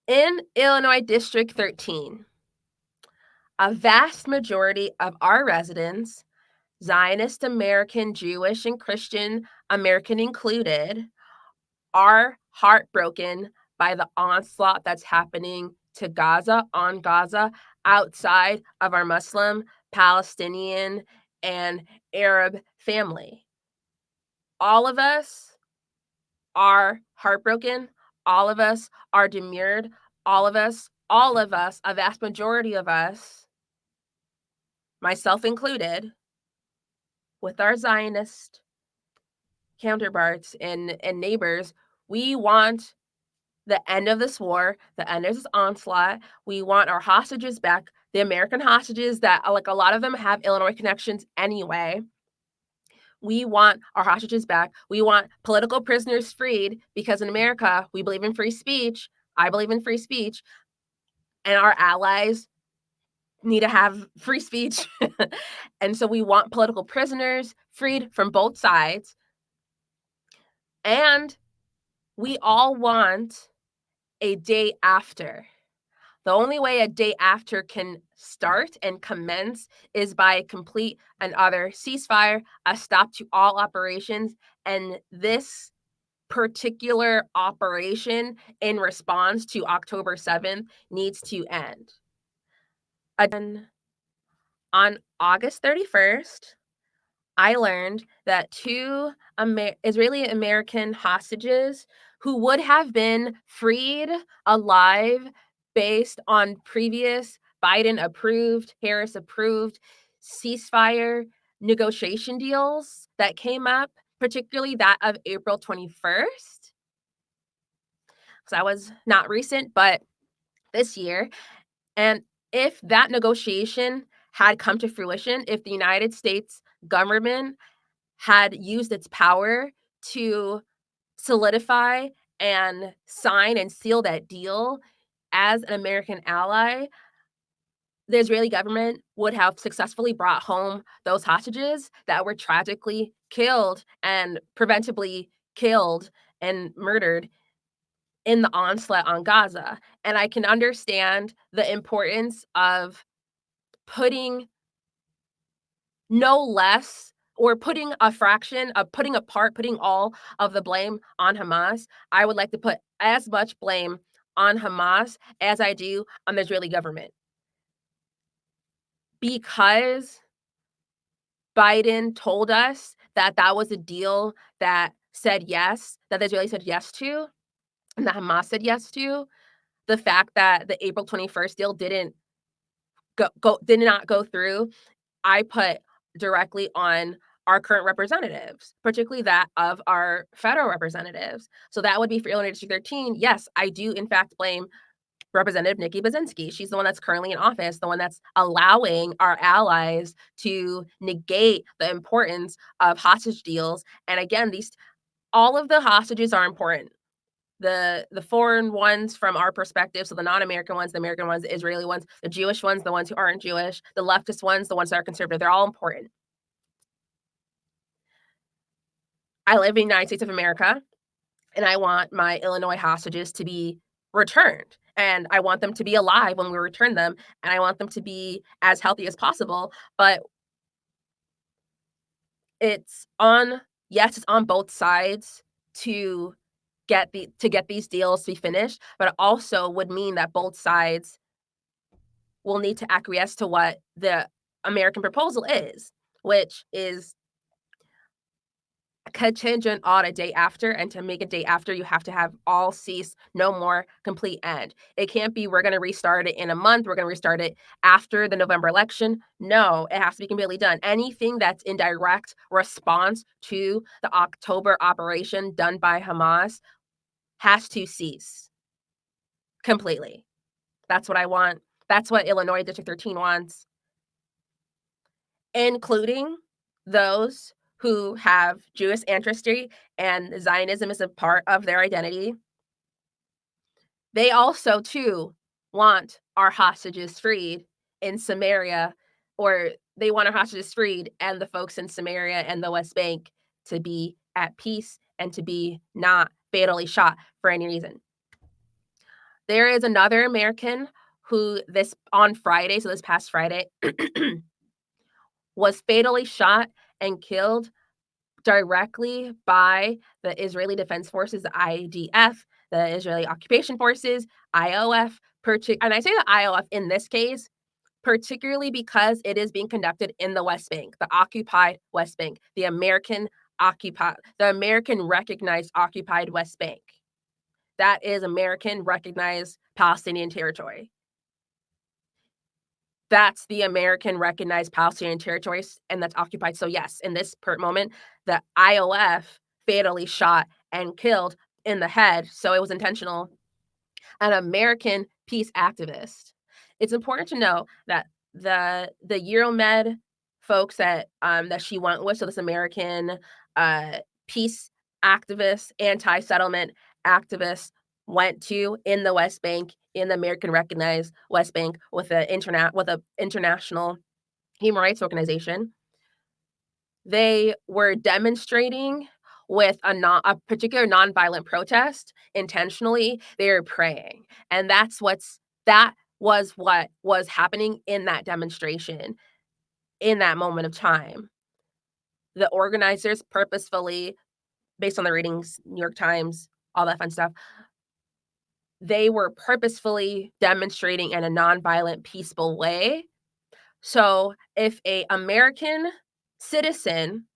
In Illinois District 13, a vast majority of our residents, Zionist American, Jewish, and Christian American included, are heartbroken by the onslaught that's happening to Gaza, on Gaza, outside of our Muslim, Palestinian, and Arab family. All of us are heartbroken. All of us are demurred. All of us, a vast majority of us, myself included, with our Zionist counterparts and neighbors, we want the end of this war, the end of this onslaught. We want our hostages back, the American hostages that, like, a lot of them have Illinois connections anyway. We want our hostages back. We want political prisoners freed because in America, we believe in free speech. I believe in free speech. And our allies need to have free speech. And so we want political prisoners freed from both sides. And we all want a day after. The only way a day after can start and commence is by a complete and utter ceasefire, a stop to all operations, and this particular operation in response to October 7th needs to end. Again, on August 31st, I learned that two Israeli American hostages who would have been freed alive based on previous Biden approved, Harris approved ceasefire negotiation deals that came up, particularly that of April 21st. So that was not recent, but this year. And if that negotiation had come to fruition, if the United States government had used its power to solidify and sign and seal that deal as an American ally, the Israeli government would have successfully brought home those hostages that were tragically killed and preventably killed and murdered in the onslaught on Gaza. And I can understand the importance of putting no less or putting a fraction of putting all of the blame on Hamas. I would like to put as much blame on Hamas as I do on the Israeli government. Because Biden told us that that was a deal that said yes, that the Israelis said yes to, and that Hamas said yes to. The fact that the April 21st deal did not go through, I put directly on our current representatives, particularly that of our federal representatives. So that would be for Illinois District 13. Yes, I do in fact blame Representative Nikki Baczynski. She's the one that's currently in office, the one that's allowing our allies to negate the importance of hostage deals. And again, all of the hostages are important. The foreign ones from our perspective, so the non-American ones, the American ones, the Israeli ones, the Jewish ones, the ones who aren't Jewish, the leftist ones, the ones that are conservative, they're all important. I live in the United States of America, and I want my Illinois hostages to be returned. And I want them to be alive when we return them, and I want them to be as healthy as possible. But it's on both sides to get these deals to be finished, but it also would mean that both sides will need to acquiesce to what the American proposal is, which is contingent on a day after, and to make a day after, you have to have all cease, no more, complete end. It can't be we're going to restart it in a month, we're going to restart it after the November election. No, it has to be completely done. Anything that's in direct response to the October operation done by Hamas has to cease completely. That's what I want. That's what Illinois District 13 wants, including those who have Jewish ancestry and Zionism is a part of their identity. They also, too, want our hostages freed in Samaria, or they want our hostages freed and the folks in Samaria and the West Bank to be at peace and to be not fatally shot for any reason. There is another American who on Friday, so this past Friday, was fatally shot and killed directly by the Israeli Defense Forces, the IDF, the Israeli Occupation Forces, IOF, and I say the IOF in this case, particularly because it is being conducted in the West Bank, the occupied West Bank, the American recognized occupied West Bank. That is American recognized Palestinian territory. That's the American recognized Palestinian territories, and that's occupied. So yes, in this moment, the IOF fatally shot and killed in the head, so it was intentional, an American peace activist. It's important to know that the Euromed folks that she went with, so this American peace activist, anti-settlement activist, went to in the West Bank, in the American recognized West Bank with a international human rights organization. They were demonstrating with a particular nonviolent protest intentionally. They were praying, and that was what was happening in that demonstration in that moment of time. The organizers purposefully, based on the readings, New York Times, all that fun stuff, they were purposefully demonstrating in a nonviolent, peaceful way. So if a American citizen,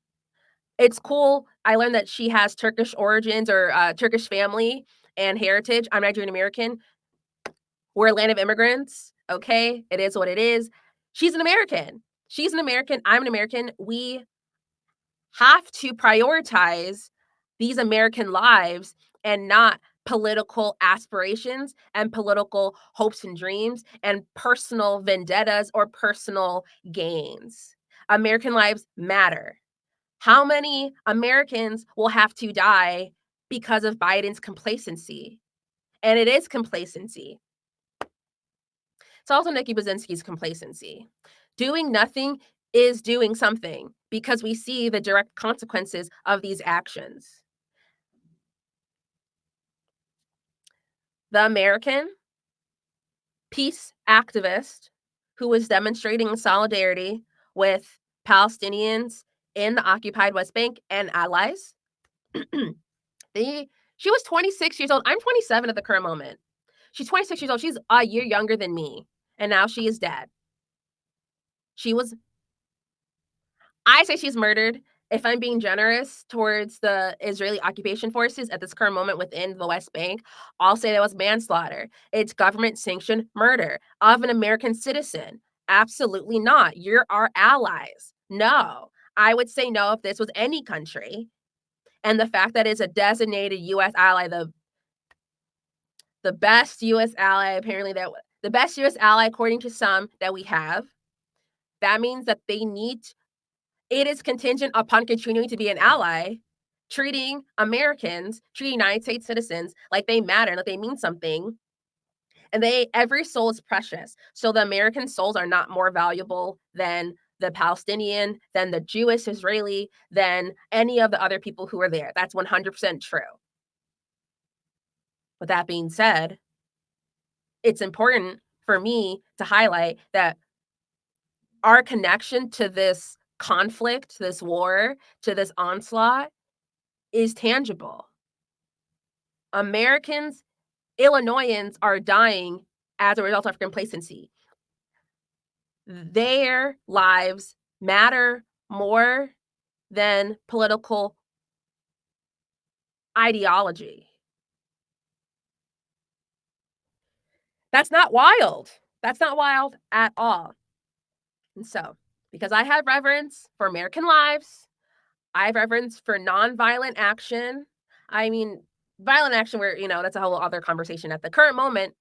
it's cool. I learned that she has Turkish origins or Turkish family and heritage. I'm Nigerian American. We're a land of immigrants. Okay, it is what it is. She's an American. She's an American. I'm an American. We have to prioritize these American lives and not political aspirations and political hopes and dreams and personal vendettas or personal gains. American lives matter. How many Americans will have to die because of Biden's complacency? And it is complacency. It's also Nikki Brzezinski's complacency. Doing nothing is doing something because we see the direct consequences of these actions. The American peace activist who was demonstrating solidarity with Palestinians in the occupied West Bank and allies, she was 26 years old. I'm 27 at the current moment. She's 26 years old. She's a year younger than me, and now she is dead. I say she's murdered. If I'm being generous towards the Israeli occupation forces at this current moment within the West Bank, I'll say that was manslaughter. It's government-sanctioned murder of an American citizen. Absolutely not. You're our allies. No. I would say no if this was any country. And the fact that it's a designated U.S. ally, the best U.S. ally, apparently the best U.S. ally, according to some, that we have, that means that it is contingent upon continuing to be an ally, treating Americans, treating United States citizens like they matter, like they mean something. And every soul is precious. So the American souls are not more valuable than the Palestinian, than the Jewish Israeli, than any of the other people who are there. That's 100% true. With that being said, it's important for me to highlight that our connection to this conflict, this war, to this onslaught is tangible. Americans, Illinoisans are dying as a result of complacency. Their lives matter more than political ideology. That's not wild. That's not wild at all. And so, because I have reverence for American lives, I have reverence for nonviolent action. I mean, violent action where, that's a whole other conversation. At the current moment,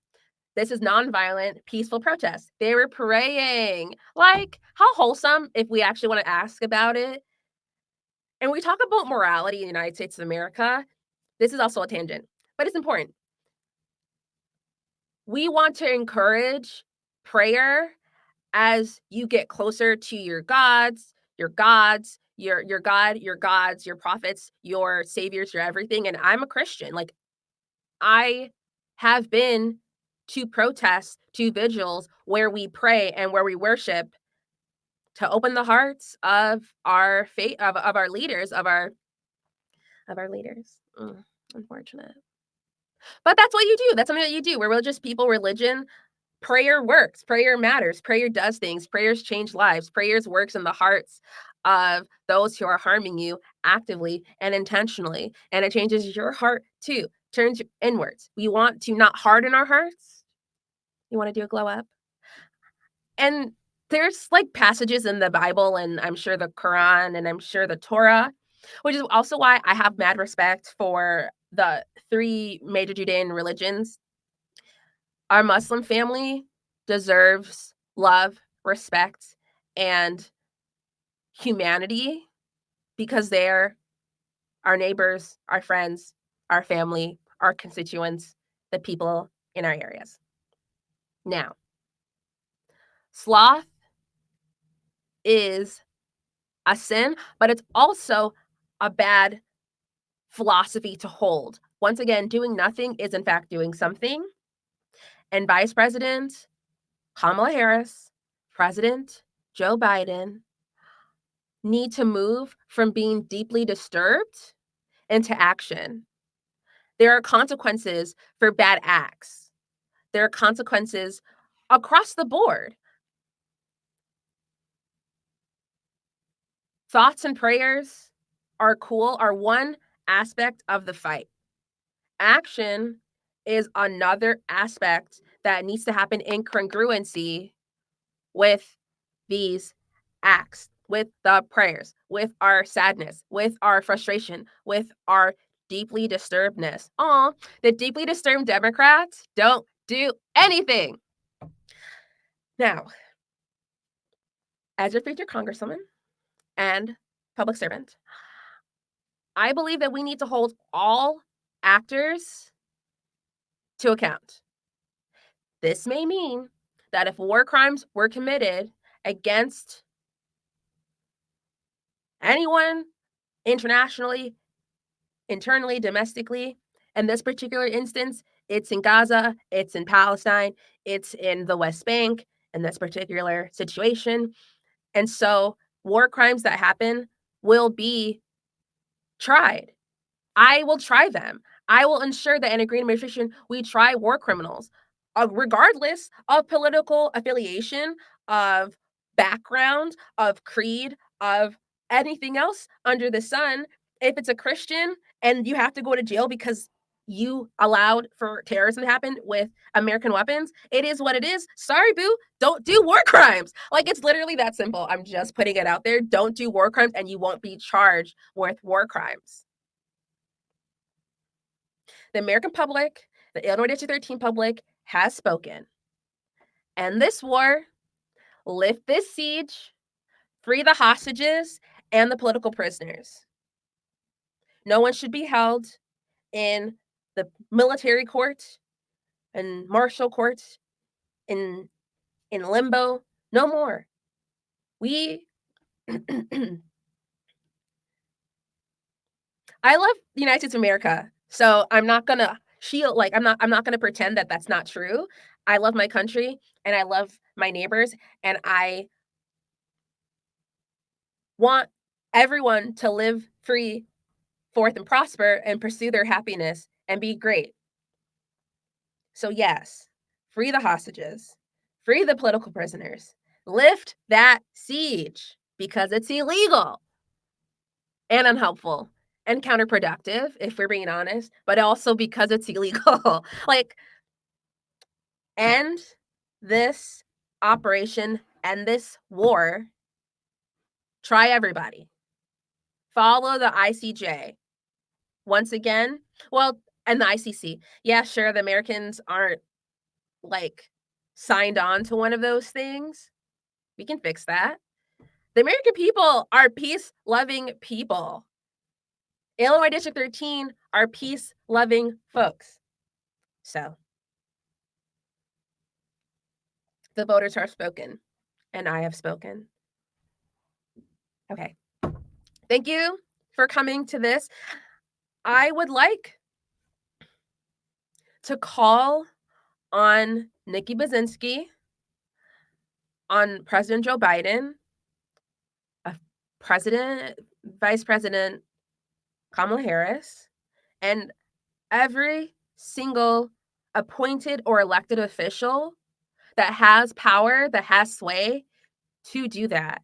this is nonviolent, peaceful protest. They were praying. Like, how wholesome if we actually want to ask about it. And we talk about morality in the United States of America. This is also a tangent, but it's important. We want to encourage prayer as you get closer to your gods, your God, your gods, your prophets, your saviors, your everything. And I'm a Christian. Like, I have been to protests, to vigils where we pray and where we worship to open the hearts of our faith of our leaders, of our leaders. Unfortunate. But that's what you do. That's something that you do. We're religious people, religion, prayer works. Prayer matters. Prayer does things. Prayers change lives. Prayers works in the hearts of those who are harming you actively and intentionally. And it changes your heart too. Turns you inwards. We want to not harden our hearts. You want to do a glow up? And there's like passages in the Bible and I'm sure the Quran and I'm sure the Torah, which is also why I have mad respect for the 3 major Judean religions. Our Muslim family deserves love, respect, and humanity because they're our neighbors, our friends, our family, our constituents, the people in our areas. Now, sloth is a sin, but it's also a bad philosophy to hold. Once again, doing nothing is in fact doing something. And Vice President Kamala Harris, President Joe Biden need to move from being deeply disturbed into action. There are consequences for bad acts. There are consequences across the board. Thoughts and prayers are cool, are one aspect of the fight. Action is another aspect that needs to happen in congruency with these acts, with the prayers, with our sadness, with our frustration, with our deeply disturbedness. The deeply disturbed Democrats don't do anything. Now, as your future congresswoman and public servant, I believe that we need to hold all actors to account. This may mean that if war crimes were committed against anyone internationally, internally, domestically, in this particular instance, it's in Gaza, it's in Palestine, it's in the West Bank, in this particular situation. And so war crimes that happen will be tried. I will try them. I will ensure that in a green administration, we try war criminals, regardless of political affiliation, of background, of creed, of anything else under the sun. If it's a Christian and you have to go to jail because you allowed for terrorism to happen with American weapons, it is what it is. Sorry, boo. Don't do war crimes. Like, it's literally that simple. I'm just putting it out there. Don't do war crimes and you won't be charged with war crimes. The American public, the Illinois District 13 public has spoken. End this war, lift this siege, free the hostages and the political prisoners. No one should be held in the military court and martial court in limbo. No more. We I love the United States of America. So I'm not gonna shield, like, I'm not gonna pretend that that's not true. I love my country and I love my neighbors and I want everyone to live free, forth, and prosper and pursue their happiness and be great. So yes, free the hostages, free the political prisoners, lift that siege because it's illegal and unhelpful and counterproductive, if we're being honest, but also because it's illegal. Like, end this operation, end this war. Try everybody. Follow the ICJ. Once again, well, and the ICC. Yeah, sure, the Americans aren't like signed on to one of those things. We can fix that. The American people are peace-loving people. Illinois District 13 are peace-loving folks. So, the voters have spoken, and I have spoken. Okay. Thank you for coming to this. I would like to call on Nikki Basinski, on President Joe Biden, Vice President Kamala Harris, and every single appointed or elected official that has power, that has sway to do that.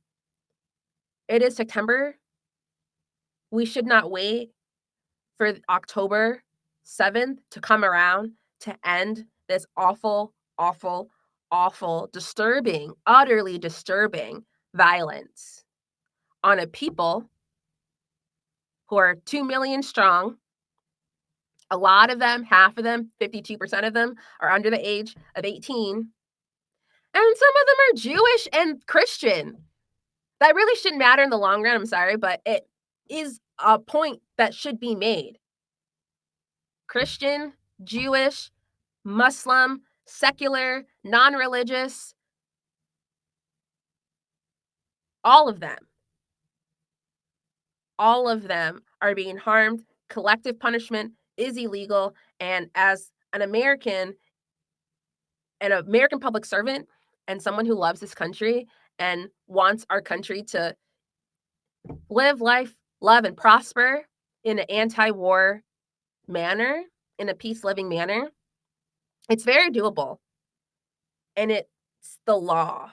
It is September. We should not wait for October 7th to come around to end this awful, awful, awful, disturbing, utterly disturbing violence on a people who are 2 million strong. A lot of them, half of them, 52% of them are under the age of 18. And some of them are Jewish and Christian. That really shouldn't matter in the long run, I'm sorry, but it is a point that should be made. Christian, Jewish, Muslim, secular, non-religious, all of them are being harmed. Collective punishment is illegal. And as an American public servant and someone who loves this country and wants our country to live life, love, and prosper in an anti-war manner, in a peace-loving manner, it's very doable. And it's the law.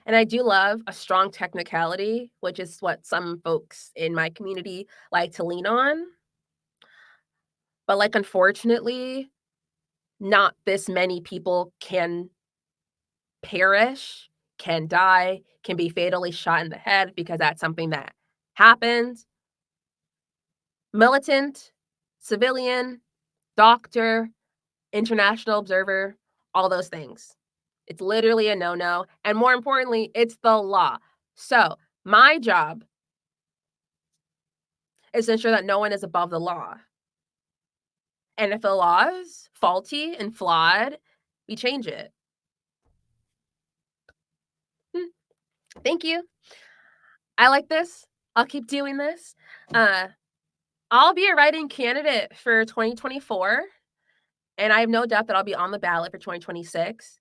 And I do love a strong technicality, which is what some folks in my community like to lean on. But, like, unfortunately, not this many people can perish, can die, can be fatally shot in the head because that's something that happens. Militant, civilian, doctor, international observer, all those things. It's literally a no-no, and more importantly, it's the law. So, my job is to ensure that no one is above the law. And if the law is faulty and flawed, we change it. Thank you. I like this. I'll keep doing this. I'll be a writing candidate for 2024, and I have no doubt that I'll be on the ballot for 2026.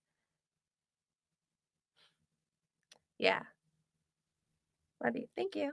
Yeah. Love you. Thank you.